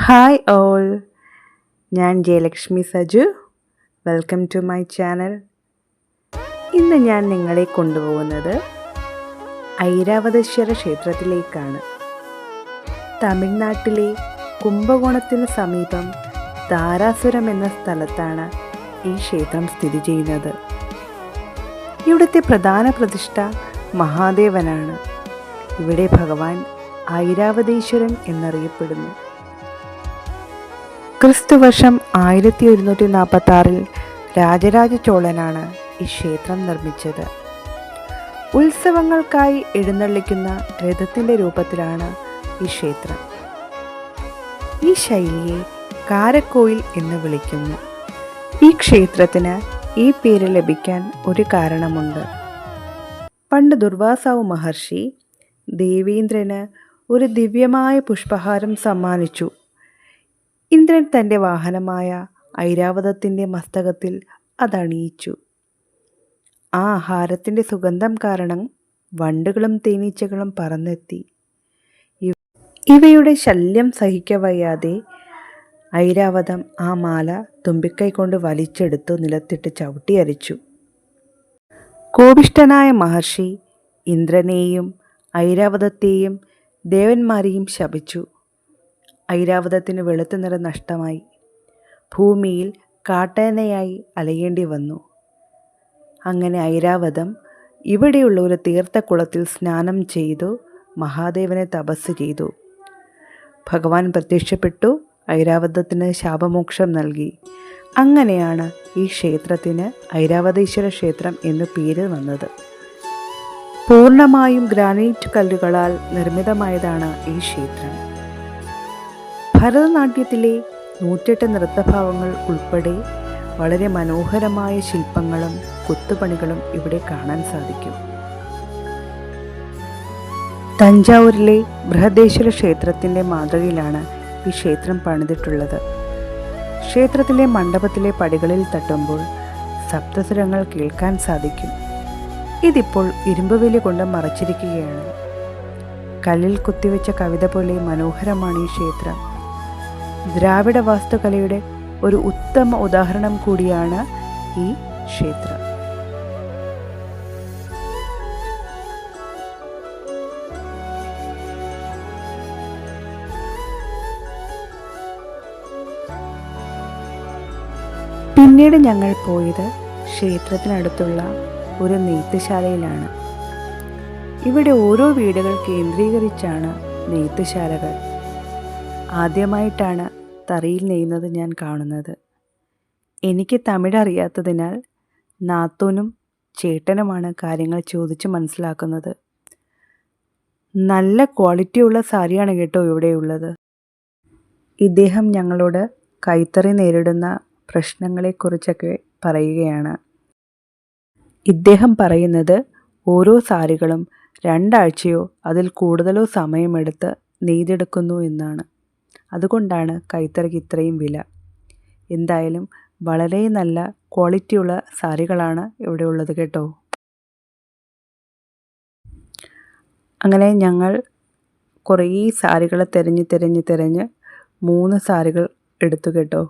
Hi all, ഞാൻ Jayalakshmi Saju. Welcome to my channel. ഇന്ന് ഞാൻ നിങ്ങളെ കൊണ്ടുപോകുന്നത് ഐരാവതേശ്വര ക്ഷേത്രത്തിലേക്കാണ്. തമിഴ്നാട്ടിലെ കുംഭകോണത്തിന് സമീപം ധാരാസുരം എന്ന സ്ഥലത്താണ് ഈ ക്ഷേത്രം സ്ഥിതി ചെയ്യുന്നത്. ഇവിടുത്തെ പ്രധാന പ്രതിഷ്ഠ മഹാദേവനാണ്. ഇവിടെ ഭഗവാൻ ഐരാവതേശ്വരൻ എന്നറിയപ്പെടുന്നു. ക്രിസ്തുവർഷം 1146 രാജരാജ ചോളനാണ് ഈ ക്ഷേത്രം നിർമ്മിച്ചത്. ഉത്സവങ്ങൾക്കായി എഴുന്നള്ളിക്കുന്ന രഥത്തിൻ്റെ രൂപത്തിലാണ് ഈ ക്ഷേത്രം. ഈ ശൈലിയെ കാരക്കോയിൽ എന്ന് വിളിക്കുന്നു. ഈ ക്ഷേത്രത്തിന് ഈ പേര് ലഭിക്കാൻ ഒരു കാരണമുണ്ട്. പണ്ട് ദുർവാസാവ് മഹർഷി ദേവേന്ദ്രന് ഒരു ദിവ്യമായ പുഷ്പഹാരം സമ്മാനിച്ചു. ഇന്ദ്രൻ തൻ്റെ വാഹനമായ ഐരാവതത്തിൻ്റെ മസ്തകത്തിൽ അതണിയിച്ചു. ആ ഹാരത്തിൻ്റെ സുഗന്ധം കാരണം വണ്ടുകളും തേനീച്ചകളും പറന്നെത്തി. ഇവയുടെ ശല്യം സഹിക്കവയ്യാതെ ഐരാവതം ആ മാല തുമ്പിക്കൈ കൊണ്ട് വലിച്ചെടുത്തു നിലത്തിട്ട് ചവിട്ടിയരിച്ചു. കോപിഷ്ഠനായ മഹർഷി ഇന്ദ്രനെയും ഐരാവതത്തെയും ദേവന്മാരെയും ശപിച്ചു. ഐരാവതത്തിന് വെളുത്ത നിറം നഷ്ടമായി. ഭൂമിയിൽ കാട്ടാനയായി അലയേണ്ടി വന്നു. അങ്ങനെ ഐരാവതം ഇവിടെയുള്ള ഒരു തീർത്ഥക്കുളത്തിൽ സ്നാനം ചെയ്തു മഹാദേവനെ തപസ് ചെയ്തു. ഭഗവാൻ പ്രത്യക്ഷപ്പെട്ടു ഐരാവതത്തിന് ശാപമോക്ഷം നൽകി. അങ്ങനെയാണ് ഈ ക്ഷേത്രത്തിന് ഐരാവതേശ്വര ക്ഷേത്രം എന്നു പേര് വന്നത്. പൂർണ്ണമായും ഗ്രാനൈറ്റ് കല്ലുകളാൽ നിർമ്മിതമായതാണ് ഈ ക്ഷേത്രം. ഭരതനാട്യത്തിലെ 108 നൃത്തഭാവങ്ങൾ ഉൾപ്പെടെ വളരെ മനോഹരമായ ശില്പങ്ങളും കൊത്തുപണികളും ഇവിടെ കാണാൻ സാധിക്കും. തഞ്ചാവൂരിലെ ബൃഹദേശ്വര ക്ഷേത്രത്തിൻ്റെ മാതൃകയിലാണ് ഈ ക്ഷേത്രം പണിതിട്ടുള്ളത്. ക്ഷേത്രത്തിലെ മണ്ഡപത്തിലെ പടികളിൽ തട്ടുമ്പോൾ സപ്തസ്വരങ്ങൾ കേൾക്കാൻ സാധിക്കും. ഇതിപ്പോൾ ഇരുമ്പുവേലി കൊണ്ട് മറച്ചിരിക്കുകയാണ്. കല്ലിൽ കുത്തിവെച്ച കവിത പോലെ മനോഹരമാണ് ഈ ക്ഷേത്രം. ദ്രാവിഡ വാസ്തുകലയുടെ ഒരു ഉത്തമ ഉദാഹരണം കൂടിയാണ് ഈ ക്ഷേത്രം. പിന്നീട് ഞങ്ങൾ പോയത് ക്ഷേത്രത്തിനടുത്തുള്ള ഒരു നെയ്ത്തുശാലയിലാണ്. ഇവിടെ ഓരോ വീടുകൾ കേന്ദ്രീകരിച്ചാണ് നെയ്ത്തുശാലകൾ. ആദ്യമായിട്ടാണ് തറിയിൽ നെയ്യുന്നത് ഞാൻ കാണുന്നത്. എനിക്ക് തമിഴ് അറിയാത്തതിനാൽ നാത്തൂനും ചേട്ടനുമാണ് കാര്യങ്ങൾ ചോദിച്ച് മനസ്സിലാക്കുന്നത്. നല്ല ക്വാളിറ്റിയുള്ള സാരിയാണ് കേട്ടോ ഇവിടെയുള്ളത്. ഇദ്ദേഹം ഞങ്ങളോട് കൈത്തറി നേരിടുന്ന പ്രശ്നങ്ങളെക്കുറിച്ചൊക്കെ പറയുകയാണ്. ഇദ്ദേഹം പറയുന്നത് ഓരോ സാരികളും 2 ആഴ്ചയോ അതിൽ കൂടുതലോ സമയമെടുത്ത് നെയ്തെടുക്കുന്നു എന്നാണ്. അതുകൊണ്ടാണ് കൈത്തറിക്ക് ഇത്രയും വില. എന്തായാലും വളരെ നല്ല ക്വാളിറ്റിയുള്ള സാരികളാണ് ഇവിടെ ഉള്ളത് കേട്ടോ. അങ്ങനെ ഞങ്ങൾ കുറേ സാരികൾ തിരഞ്ഞ് 3 സാരികൾ എടുത്തു കേട്ടോ.